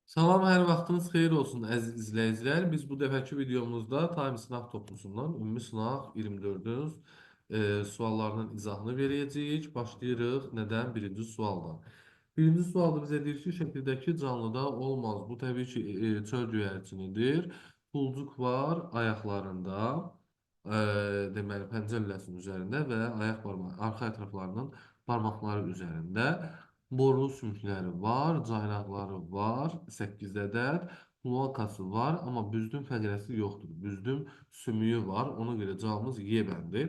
Salam, hər vaxtınız xeyir olsun əziz izləyicilər. Biz bu dəfəki videomuzda Time sınaq toplusundan ümumi sınaq 24-ün suallarının izahını verəcəyik. Başlayırıq. Nədən? Birinci sualdan. Birinci sualda bizə deyir ki, şəkildəki canlıda olmaz. Bu təbii ki, çöl göyərçinidir. Pulcuq var ayaqlarında, deməli, pəncə lüləsinin üzərində və ayaq barmağı, arxa ətraflarının barmaqları üzərində. Borlu sümükləri var, caynaqları var, 8 ədəd. Kloakası var, amma büzdüm fəqərəsi yoxdur. Büzdüm sümüyü var, ona görə cavabımız Y bəndi.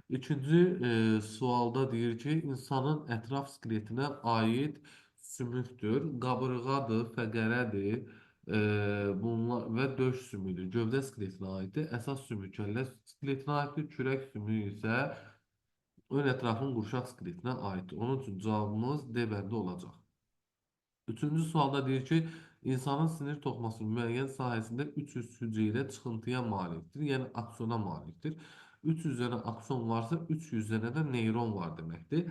İkinci sualda deyir ki, insanın ətraf skeletinə aid sümükdür, qabırğadır, fəqərədir, bunlar və döş sümüdür. Gövdə skeletinə aiddir. Əsas sümük kəllə skeletinə aiddir. Kürək sümüyü isə ön ətrafın qurşaq skeletinə aiddir. Onun üçün cavabımız D bəndi olacaq. Üçüncü sualda deyir ki, insanın sinir toxumasının müəyyən sahəsində 300 hüceyrə çıxıntıya malikdir, yəni aksona malikdir. 300 dənə akson varsa 300 dənə də neyron var deməkdir.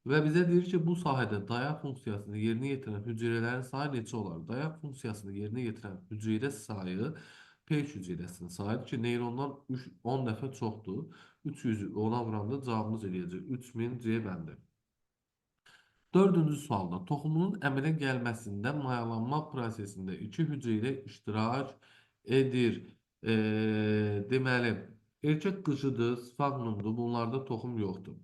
Və bizə deyir ki, bu sahədə dayaq funksiyasını yerinə yetirən hüceyrələrin sayı neçə olar? Dayaq funksiyasını yerinə yetirən hüceyrə sayı peyç hüceyrəsinin sayıdır ki, neyrondan 10 dəfə çoxdur. 300'ü ona vuranda cavabımız eləyəcək 3000 C bəndi. Dördüncü sualda toxumunun əmələ gəlməsində mayalanma prosesində iki hüceyrə iştirak edir. Deməli, erkək qıcıdır, sfagmumdur, bunlarda toxum yoxdur.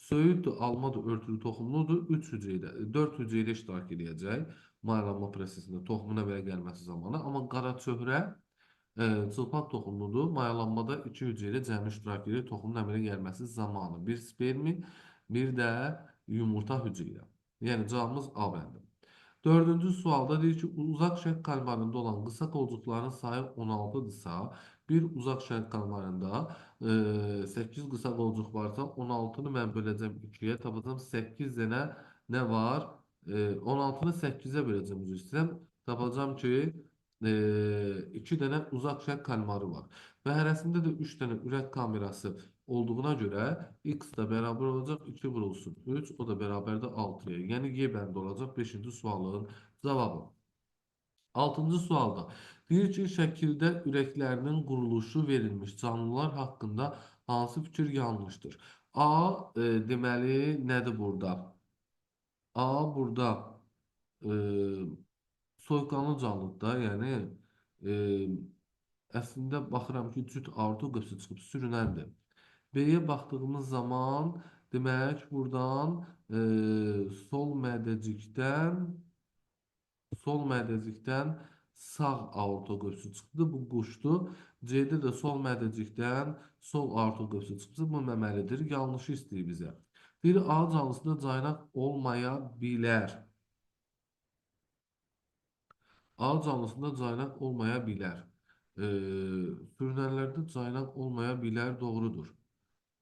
Söyüddür, almadır, örtülü toxumludur, 3 hüceyrə, 4 hüceyrə iştirak edəcək mayalanma prosesində toxumun əmələ gəlməsi zamanı. Amma qara çöhrə çılpaq toxumludur, mayalanmada 2 hüceyrə cəmi iştirak edir toxumun əmələ gəlməsi zamanı. Bir spermi, bir də yumurta hüceyrə. Yəni cavabımız A bəndi. Dördüncü sualda deyir ki, uzaq şərq kalmarında olan qısa qolcuqların sayı 16-dırsa, bir uzaq şərq kalmarında 8 qısa qolcuq varsa, 16-nı mən böləcəm 2-yə, tapacam 8 dənə nə var? 16-nı 8-ə böləcəm, üzr istəyirəm. Tapacam ki, 2 dənə uzaq şərq kalmarı var. Və hərəsində də 3 dənə ürək kamerası olduğuna görə x da bərabər olacaq 2 vurulsun 3, o da bərabərdir 6-ya. Yəni Y bəndi olacaq 5-ci sualın cavabı. 6-cı sualda deyir ki, şəkildə ürəklərinin quruluşu verilmiş canlılar haqqında hansı fikir yanlışdır? A, deməli, nədir burada? A, burada e, soyuqqanlı canlıdır da, yəni e, əslində baxıram ki, cüt aorta qıfısı çıxıb sürünəndir. B'ye baxdığımız zaman demək buradan sol mədəcikdən sağ aorta qövsü çıxdı. Bu quşdur. C'də də sol mədəcikdən sol aorta qövsü çıxdı. Bu məməlidir. Yanlışı istəyir bizə. Bir A canlısında caynaq olmaya bilər. A canlısında caynaq olmaya bilər. Sürünənlərdə caynaq olmaya bilər, doğrudur.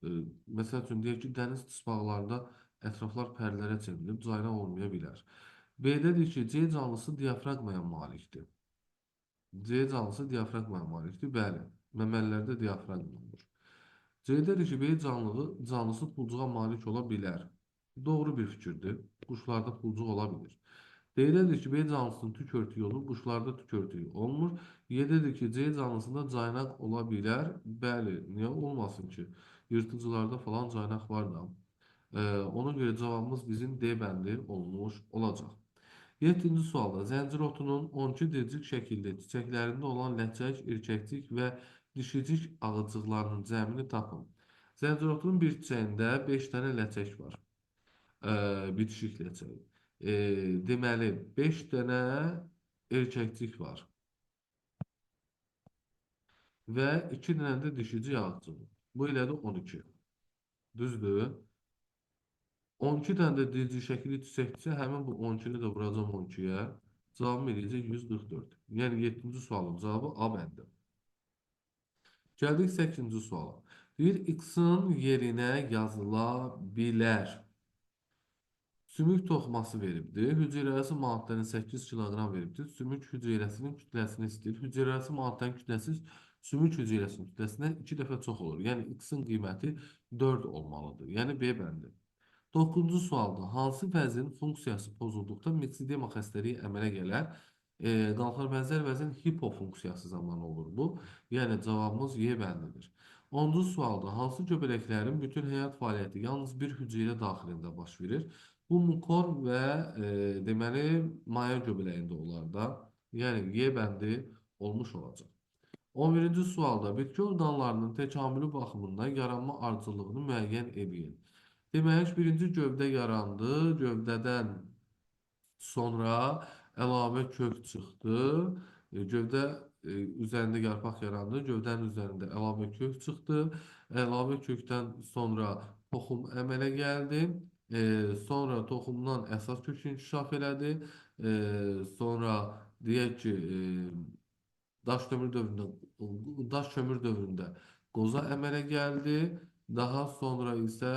E, Məsəl üçün, deyək ki, dəniz tısbağlarında ətraflar pərlərə çevrilib, caynaq olmaya bilər. B-də deyir ki, C canlısı diafraqmaya malikdir. C canlısı diafraqmaya malikdir, bəli. Məməlilərdə diafraqma olur. C-də deyir ki, B canlısı pulcuğa malik ola bilər. Doğru bir fikirdir. Quşlarda pulcuq ola bilir. D'də ki, B canlısının tük örtüyü olur, quşlarda tük örtüyü olmur. Y'də ki, C canlısında caynaq ola bilər. Bəli, niyə olmasın ki? Yırtıcılarda falan caynaq var da. Ona görə cavabımız bizim D bəndi olmuş olacaq. 7-ci sualda zəncir otunun 12 dircik şəkildə çiçəklərində olan ləçək, erkəkcik və dişicik ağıcıqlarının cəmini tapın. Zəncir otunun bir çiçəyində 5 dənə ləçək var. Bitişik ləçək. Deməli, 5 dənə erkəkcik var və 2 dənə də dişicik ağıcıq. Bu elədir 12. Düzdür? 12 dənə də dircik şəkilli çiçəkdirsə, həmin bu 12-ni də vuracam 12-yə. Cavabım eləyəcək 144. Yəni 7-ci sualın cavabı A bəndi. Gəldik 8-ci suala. Deyir, X-ın yerinə yazıla bilər. Sümük toxuması veribdir. Hüceyrəsi maddənin 8 kiloqram veribdir. Sümük hüceyrəsinin kütləsini istəyir. Hüceyrəsi maddənin kütləsi sümük hüceyrəsinin kütləsindən 2 dəfə çox olur. Yəni X-ın qiyməti 4 olmalıdır. Yəni B bəndi. 9-cu sualda hansı vəzin funksiyası pozulduqda miksidema xəstəliyi əmələ gələr? Qalxar bənzər vəzin hipo funksiyası zamanı olur bu. Yəni cavabımız Y bəndidir. 10-cu sualda hansı göbələklərin bütün həyat fəaliyyəti yalnız bir hüceyrə daxilində baş verir? Bu mukor və deməli maya göbələyində olar da. Yəni Y bəndi olmuş olacaq. 11-ci sualda bitki orqanlarının təkamülü baxımından yaranma ardıcıllığını müəyyən edin. Demək, birinci gövdə yarandı. Gövdədən sonra əlavə kök çıxdı. Gövdə üzərində yarpaq yarandı. Gövdənin üzərində əlavə kök çıxdı. Əlavə kökdən sonra toxum əmələ gəldi. Sonra toxumdan əsas kök inkişaf elədi. Sonra deyək ki, daş kömür dövründə daş kömür dövründə qoza əmələ gəldi. Daha sonra isə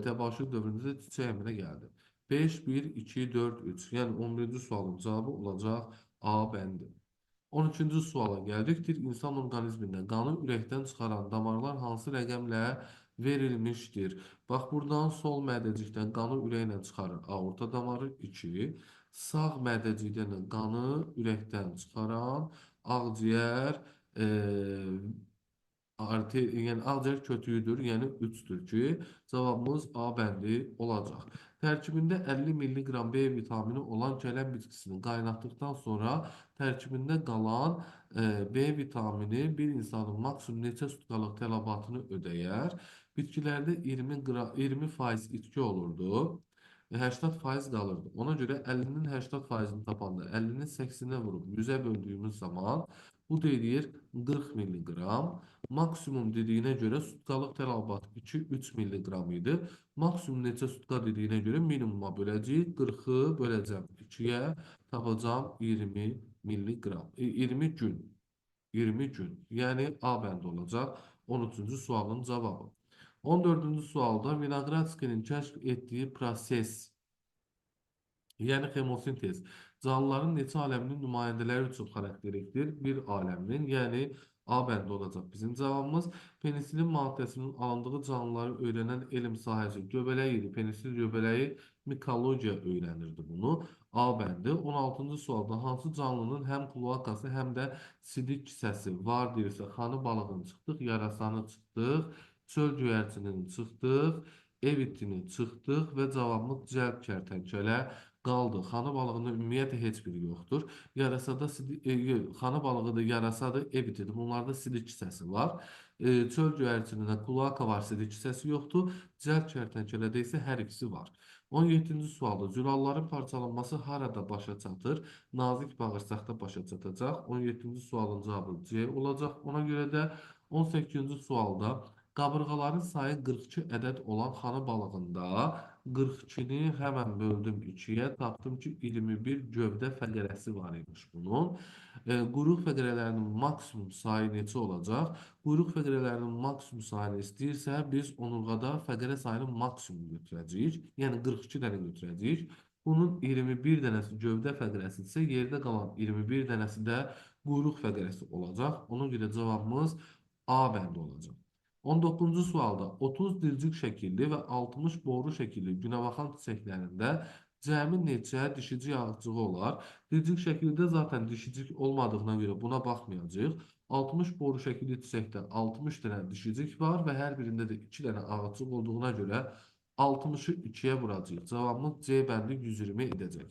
təbaşir dövründə də çiçək əmələ gəldi. 5, 1, 2, 4, 3. Yəni 11-ci sualın cavabı olacaq A bəndi. 13-cü suala gəldikdir. İnsan orqanizmində qanı ürəkdən çıxaran damarlar hansı rəqəmlə verilmişdir? Bax, buradan sol mədəcikdən qanı ürəklə çıxarır. Aorta damarı 2. Sağ mədəcikdən qanı ürəkdən çıxaran ağciyər yəni ağciyər kötüyüdür, yəni 3-dür ki, cavabımız A bəndi olacaq. Tərkibində 50 mg B vitamini olan kələm bitkisini qaynatdıqdan sonra tərkibində qalan B vitamini bir insanın maksimum neçə sutkalıq tələbatını ödəyər? Bitkilərdə 20% itki olurdu. 80% qalırdı. Ona görə 50-nin 80%-ni tapanda 50-nin 80-ə vurub 100-ə böldüyümüz zaman bu deyir 40 mg. Maksimum dediyinə görə sutkalıq tələbat 2-3 mg idi. Maksimum neçə sutka dediyinə görə minimuma böləcəyik. 40-ı böləcəm 2-yə, tapacam 20 mg. 20 gün. 20 gün. Yəni A bəndi olacaq 13-cü sualın cavabı. 14-cü sualda Vinogradskinin kəşf etdiyi proses, yəni xemosintez, canlıların neçə aləminin nümayəndələri üçün xarakterikdir? Bir aləminin, yəni A bəndə olacaq bizim cavabımız. Penisilin maddəsinin alındığı canlıları öyrənən elm sahəsi göbələk idi. Penisil göbələyi mikologiya öyrənirdi bunu. A bəndi. 16-cı sualda hansı canlının həm kloakası, həm də sidik kisəsi var deyirsə, xanı balığını çıxdıq, yarasanı çıxdıq, çöl göyərçinini çıxdıq, ev itini çıxdıq və cavabımız cəlb kərtənkələ qaldı. Xanı balığında ümumiyyətlə heç biri yoxdur. Yarasada xanı balığı da yarasadır, ev itidir. Bunlarda sidik hissəsi var. Çöl göyərçinində kloaka var, sidik hissəsi yoxdur. Cəlb kərtənkələdə isə hər ikisi var. 17-ci sualda zülalların parçalanması harada başa çatır? Nazik bağırsaqda başa çatacaq. 17-ci sualın cavabı C olacaq. Ona görə də 18-ci sualda qabırğaların sayı 42 ədəd olan xanı balığında 42-ni həmən böldüm 2-yə, tapdım ki 21 gövdə fəqərəsi var imiş bunun. Quyruq fəqərələrinin maksimum sayı neçə olacaq? Quyruq fəqərələrinin maksimum sayını istəyirsə, biz onurğada fəqərə sayını maksimum götürəcəyik. Yəni 42 dənə götürəcəyik. Bunun 21 dənəsi gövdə fəqərəsi isə yerdə qalan 21 dənəsi də quyruq fəqərəsi olacaq. Ona görə cavabımız A bəndi olacaq. 19-cu sualda 30 dilcik şəkilli və 60 boru şəkilli günəbaxan çiçəklərində cəmi neçə dişicik ağacığı olar? Dilcik şəkildə zaten dişicik olmadığına görə buna baxmayacağıq. 60 boru şəkilli çiçəkdə 60 dənə dişicik var və hər birində də 2 dənə ağacıq olduğuna görə 60-ı 2-yə vuracağıq. Cavabımız C bəndi 120 edəcək.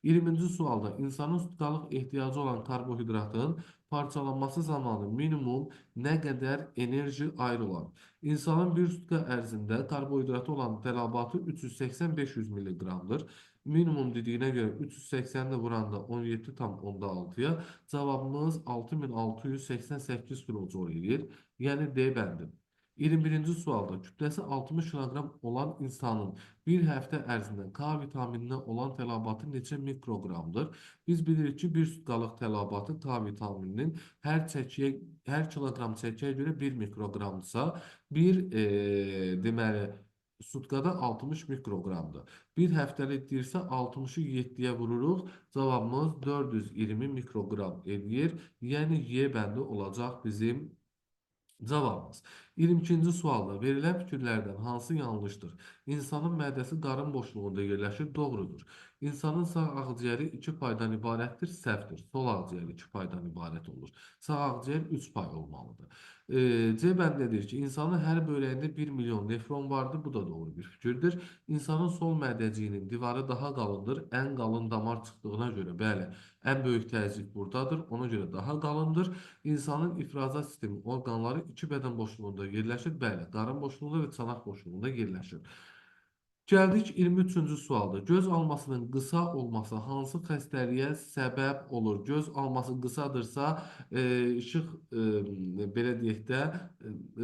20-ci sualda insanın sutkalıq ehtiyacı olan karbohidratın parçalanması zamanı minimum nə qədər enerji ayrılar? İnsanın bir sutka ərzində karbohidratı olan tələbatı 380-500 mg-dır. Minimum dediyinə görə 380-də vuranda 17,6-ya cavabımız 6688 kJ edir. Yəni D bəndi. 21-ci sualda kütləsi 60 kq olan insanın bir həftə ərzində K vitamininə olan tələbatı neçə mikroqramdır? Biz bilirik ki, bir sutkalıq tələbatı K vitamininin hər kiloqram çəkiyə görə 1 mikroqramdırsa, deməli, sutkada 60 mikroqramdır. Bir həftəlik deyirsə 60-ı 7-yə vururuq. Cavabımız 420 mikroqram edir. Yəni Y bəndi olacaq bizim cavabımız. 22-ci sualda verilən fikirlərdən hansı yanlışdır? İnsanın mədəsi qarın boşluğunda yerləşir, doğrudur. İnsanın sağ ağciyəri 2 paydan ibarətdir, səhvdir. Sol ağciyər 2 paydan ibarət olur. Sağ ağciyər 3 pay olmalıdır. C bəndə deyir ki, insanın hər böləyində 1 milyon nefron vardır. Bu da doğru bir fikirdir. İnsanın sol mədəciyinin divarı daha qalındır. Ən qalın damar çıxdığına görə, bəli, ən böyük təzyiq buradadır. Ona görə daha qalındır. İnsanın ifrazat sistemi orqanları iki bədən boşluğunda yerləşir. Bəli, qarın boşluğunda və çanaq boşluğunda yerləşir. Gəldik 23-cü sualda. Göz almasının qısa olması hansı xəstəliyə səbəb olur? Göz alması qısadırsa, işıq belə deyək də,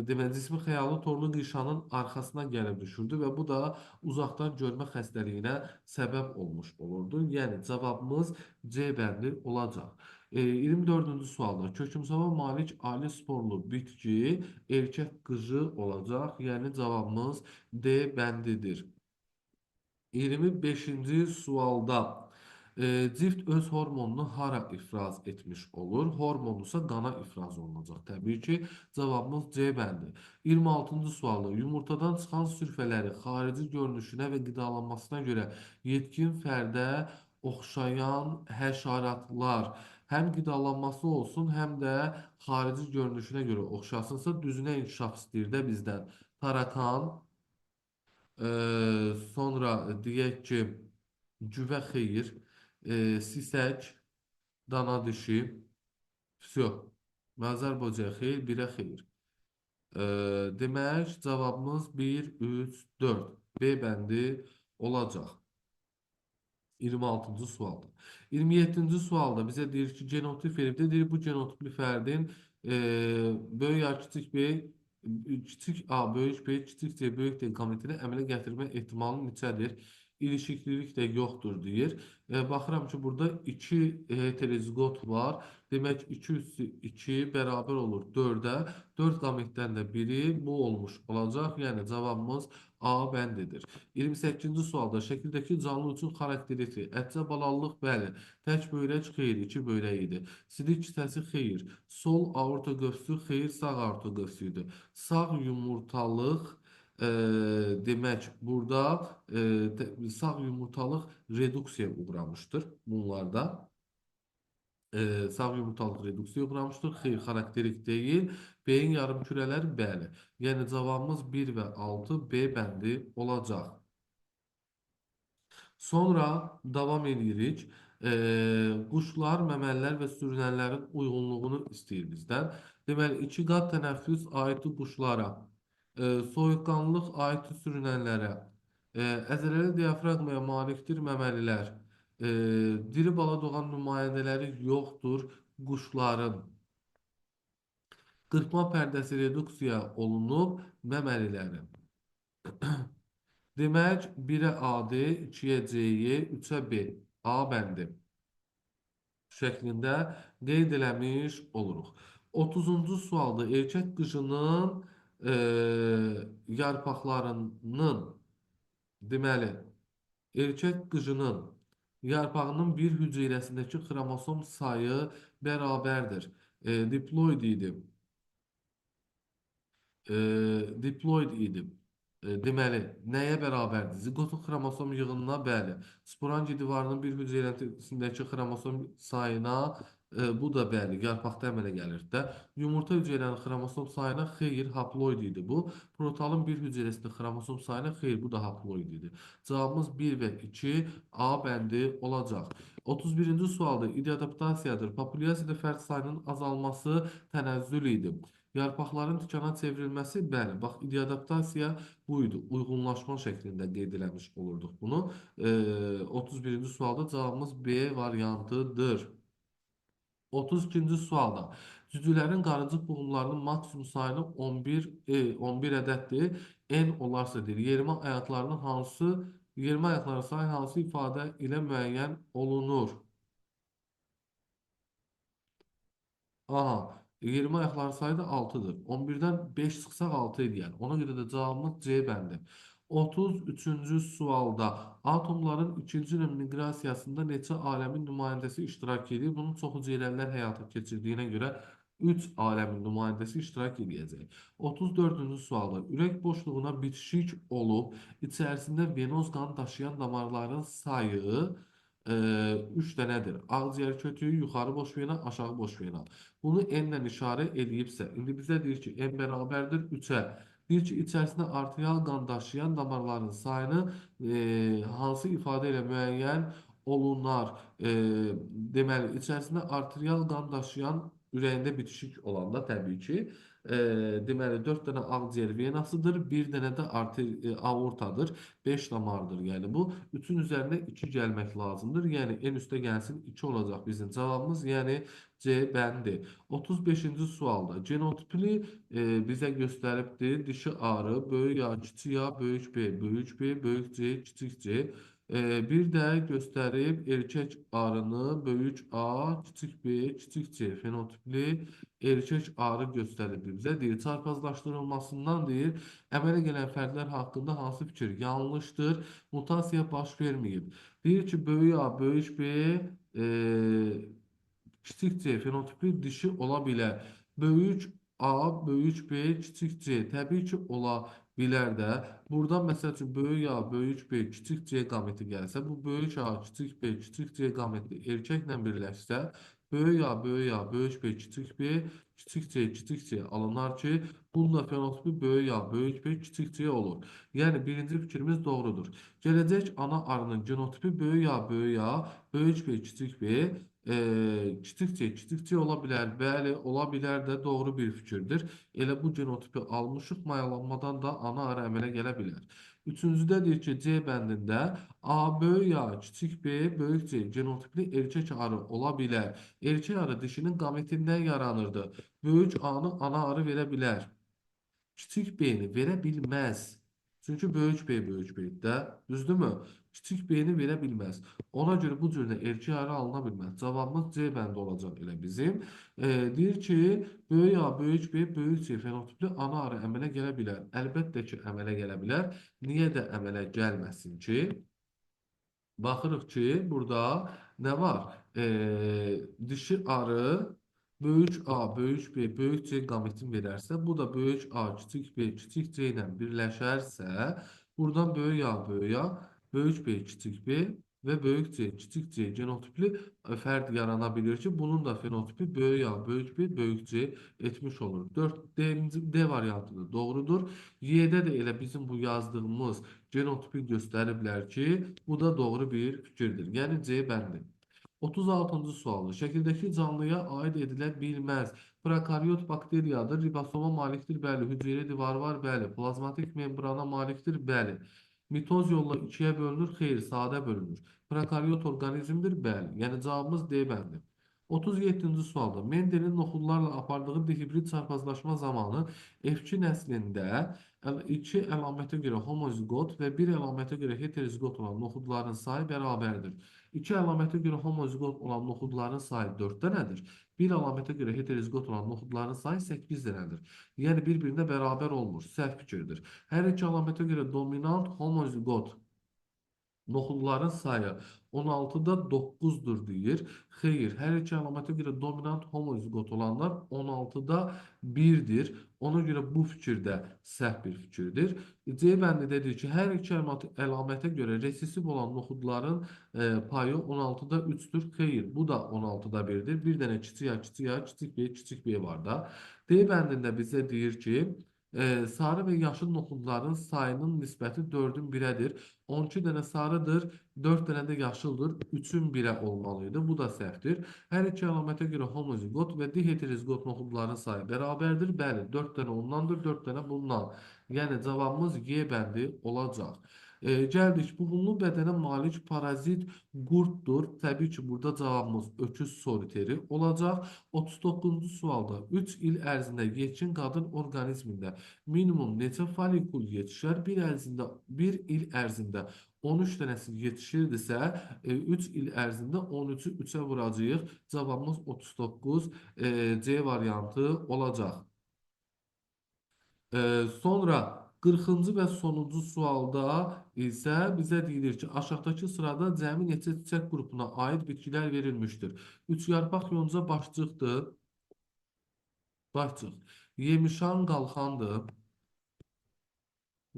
deməli cismi xəyalı torlu qişanın arxasına gəlib düşürdü və bu da uzaqdan görmə xəstəliyinə səbəb olmuş olurdu. Yəni cavabımız C bəndi olacaq. 24-cü sualda kökümsava malik ali sporlu bitki erkək qıcı olacaq. Yəni cavabımız D bəndidir. 25-ci sualda cift öz hormonunu hara ifraz etmiş olur? Hormonusa qana ifraz olunacaq. Təbii ki, cavabımız C bəndi. 26-cı sualda yumurtadan çıxan sürfələri xarici görünüşünə və qidalanmasına görə yetkin fərdə oxşayan həşaratlar həm qidalanması olsun, həm də xarici görünüşünə görə oxşasınsa düzünə inkişaf istəyir də bizdən. Tarakan, sonra deyək ki, cüvə xeyir, sisək, dana dişi, vsyo. Məzər böcəyi xeyir, birə xeyir. Demək, cavabımız 1, 3, 4. B bəndi olacaq. 26-cı sualda. 27-ci sualda bizə deyir ki, genotip veribdir. Deyir, bu genotipli fərdin böyük ya kiçik B, kiçik A, böyük B, kiçik C, böyük D komitini əmələ gətirmə ehtimalı neçədir? İlişiklilik də yoxdur deyir. Baxıram ki, burada 2 heterozigot var. Demək, 2 üstü 2 bərabər olur 4-ə. 4 qametdən də biri bu olmuş olacaq. Yəni, cavabımız A bəndidir. 28-ci sualda şəkildəki canlı üçün xarakteriti. Ətcə balallıq, bəli. Tək böyrək xeyir, 2 böyrək idi. Sidik kisəsi xeyir. Sol aorta qövsü xeyir, sağ aorta qövsü idi. Sağ yumurtalıq demək, burada sağ yumurtalıq reduksiyaya uğramışdır bunlarda. Sağ yumurtalıq reduksiyaya uğramışdır. Xeyr, xarakterik deyil. Beyin yarımkürələri, bəli. Yəni cavabımız 1 və 6 B bəndi olacaq. Sonra davam edirik. Quşlar, məməlilər və sürünənlərin uyğunluğunu istəyir bizdən. Deməli, 2 qat tənəffüs aiddir quşlara, soyuqqanlılıq aiddir sürünənlərə, əzələli diafraqmaya malikdir məməlilər, diri bala doğan nümayəndələri yoxdur quşların. Qırpma pərdəsi reduksiya olunub məməlilərin. Demək, 1-ə A-D, 2-yə C-yi, 3-ə B. A bəndi şəklində qeyd eləmiş oluruq. 30-cu sualda erkək qıcının yarpaqlarının, deməli, erkək qıcının yarpağının bir hüceyrəsindəki xromosom sayı bərabərdir. Diploid idi. Diploid idi. Deməli, nəyə bərabərdir? Zigotu xromosom yığınına, bəli. Sporangi divarının bir hüceyrəsindəki xromosom sayına, bu da bəli, yarpaqda əmələ gəlir də. Yumurta hüceyrənin xromosom sayına, xeyr, haploid idi bu. Protalın bir hüceyrəsində xromosom sayına, xeyr, bu da haploid idi. Cavabımız 1 və 2 A bəndi olacaq. 31-ci sualda idiadaptasiyadır. Populyasiyada fərd sayının azalması tənəzzül idi. Yarpaqların tikana çevrilməsi, bəli, bax, idiadaptasiya bu idi. Uyğunlaşma şəklində qeyd eləmiş olurduq bunu. 31-ci sualda cavabımız B variantıdır. 32-ci sualda cücülərin qarıncıq buğumlarının maksimum sayını 11 ədəddir. N olarsa deyir, yermə ayaqlarının sayı hansı ifadə ilə müəyyən olunur? Aha, 20 ayaqların sayı da 6'dır. 11'dən 5 çıxsaq 6 edir. Ona görə də cavabımız C bəndi. 33-cü sualda atomların ikinci növ miqrasiyasında neçə aləmin nümayəndəsi iştirak edir? Bunu çox hüceyrəlilər həyata keçirdiyinə görə 3 aləmin nümayəndəsi iştirak edəcək. 34-cü sualda ürək boşluğuna bitişik olub içərisində venoz qan daşıyan damarların sayı 3 dənədir. Ağciyər kötüyü, yuxarı boş vena, aşağı boş vena. Bunu n-lə işarə edibsə, indi bizə deyir ki, n bərabərdir 3-ə. Deyir ki, içərisində arterial qan daşıyan damarların sayını hansı ifadə ilə müəyyən olunar? Deməli, içərisində arterial qan daşıyan ürəyində bitişik olanda təbii ki, deməli 4 dənə ağciyər venasıdır, 1 dənə də aortadır, 5 damardır. Yəni bu 3-ün üzərinə 2 gəlmək lazımdır. Yəni en üstə gəlsin 2 olacaq bizim cavabımız. Yəni C bəndi. 35-ci sualda genotipini bizə göstəribdir. Dişi ağrı, böyük A, kiçik A, böyük B, böyük B, böyük C, kiçik C. Bir də göstərib erkək arını böyük A, kiçik B, kiçik C fenotipli erkək arı göstərib bizə. Deyir, çarpazlaşdırılmasından deyir, əmələ gələn fərdlər haqqında hansı fikir yanlışdır, mutasiya baş verməyib. Deyir ki, böyük A, böyük B, kiçik C fenotipli dişi ola bilər. Böyük A, böyük B, kiçik C təbii ki ola bilər də. Burada məsəl üçün böyük A, böyük B, kiçik C qameti gəlsə, bu böyük A, kiçik B, kiçik C qameti erkəklə birləşsə, böyük A, böyük A, böyük B, kiçik B, kiçik C, kiçik C alınar ki, bunun da fenotipi böyük A, böyük B, kiçik C olur. Yəni birinci fikrimiz doğrudur. Gələcək ana arının genotipi böyük A, böyük A, böyük B, kiçik B, kiçik C ola bilər. Bəli, ola bilər də doğru bir fikirdir. Elə bu genotipi almışıq, mayalanmadan da ana arı əmələ gələ bilər. Üçüncüdə deyir ki, C bəndində A böyük A, kiçik B, böyük C genotipli erkək arı ola bilər. Erkək arı dişinin qametindən yaranırdı. Böyük A-nı ana arı verə bilər. Kiçik B-ni verə bilməz. Çünki böyük B böyük B-də, düzdürmü? Kiçik B-ni verə bilməz. Ona görə bu cürdə erkək arı alına bilməz. Cavabımız C bəndi olacaq elə bizim. Deyir ki, böyük A, böyük B, böyük C fenotipli ana arı əmələ gələ bilər. Əlbəttə ki, əmələ gələ bilər. Niyə də əmələ gəlməsin ki? Baxırıq ki, burada nə var? Dişi arı böyük A, böyük B, böyük C qametin verərsə, bu da böyük A, kiçik B, kiçik C ilə birləşərsə, buradan böyük A, böyük A, böyük B, kiçik B və böyük C, kiçik C genotipli fərd yarana bilir ki, bunun da fenotipi böyük A, böyük B, böyük C etmiş olur. 4D variantı da doğrudur. Y'də də elə bizim bu yazdığımız genotipi göstəriblər ki, bu da doğru bir fikirdir. Yəni C bəndi. 36-cı sualda şəkildəki canlıya aid edilə bilməz. Prokaryot bakteriyadır, ribosoma malikdir, bəli. Hüceyrə divarı var, bəli. Plazmatik membrana malikdir, bəli. Mitoz yolla ikiyə bölünür, xeyr, sadə bölünür. Prokaryot orqanizmdir, bəli. Yəni cavabımız D bəndi. 37-ci sualda Mendelin noxudlarla apardığı dihibrid çarpazlaşma zamanı F2 nəslində 2 əlamətə görə homozigot və 1 əlamətə görə heterozigot olan noxudların sayı bərabərdir. 2 əlamətə görə homozigot olan noxudların sayı 4 dənədir. 1 əlamətə görə heterozigot olan noxudların sayı 8 dənədir. Yəni bir-birinə bərabər olmur. Səhv fikirdir. Hər iki əlamətə görə dominant homozigot noxudların sayı 16-da 9-dur deyir. Xeyr, hər iki əlamətə görə dominant homozigot olanlar 16-da 1-dir. Ona görə bu fikir də səhv bir fikirdir. C bəndi də deyir ki, hər iki əlamətə görə resesiv olan noxudların payı 16-da 3-dür. Xeyr, bu da 16-da 1-dir. Bir dənə kiçik A, kiçik A, kiçik B var da. D bəndində bizə deyir ki, sarı və yaşıl noxudların sayının nisbəti 4-ün 1-ədir. 12 dənə sarıdır, 4 dənə də yaşıldır. 3-ün 1-ə olmalıydı. Bu da səhvdir. Hər iki əlamətə görə homozigot və diheterozigot noxudların sayı bərabərdir. Bəli, 4 dənə ondandır, 4 dənə bundan. Yəni cavabımız Y bəndi olacaq. Gəldik, buğumlu bədənə malik parazit qurtdur. Təbii ki, burada cavabımız öküz soliteri olacaq. 39-cu sualda 3 il ərzində yetkin qadın orqanizmində minimum neçə folikul yetişər? Bir il ərzində 13 dənəsi yetişirdisə, 3 il ərzində 13-ü 3-ə vuracağıq. Cavabımız 39 C variantı olacaq. Sonra 40-cı və sonuncu sualda isə bizə deyilir ki, aşağıdakı sırada cəmi neçə çiçək qrupuna aid bitkilər verilmişdir. 3 yarpaq yonca başçıqdır. Başçıq. Yemişan qalxandır.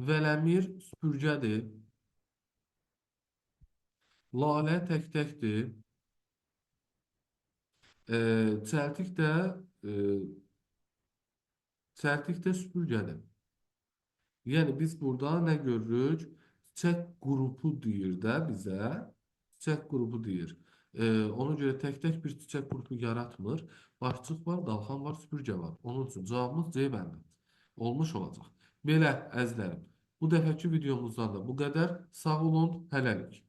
Vələmir süpürgədir. Lalə tək-təkdir. Çəltik də e, çəltik də süpürgədir. Yəni biz burada nə görürük? Çiçək qrupu deyir də bizə. Çiçək qrupu deyir. Ona görə tək-tək bir çiçək qrupu yaratmır. Başçıq var, dalğan var, süpürgə var. Onun üçün cavabımız C bəndi. Olmuş olacaq. Belə əzizlərim. Bu dəfəki videomuzdan da bu qədər. Sağ olun, hələlik.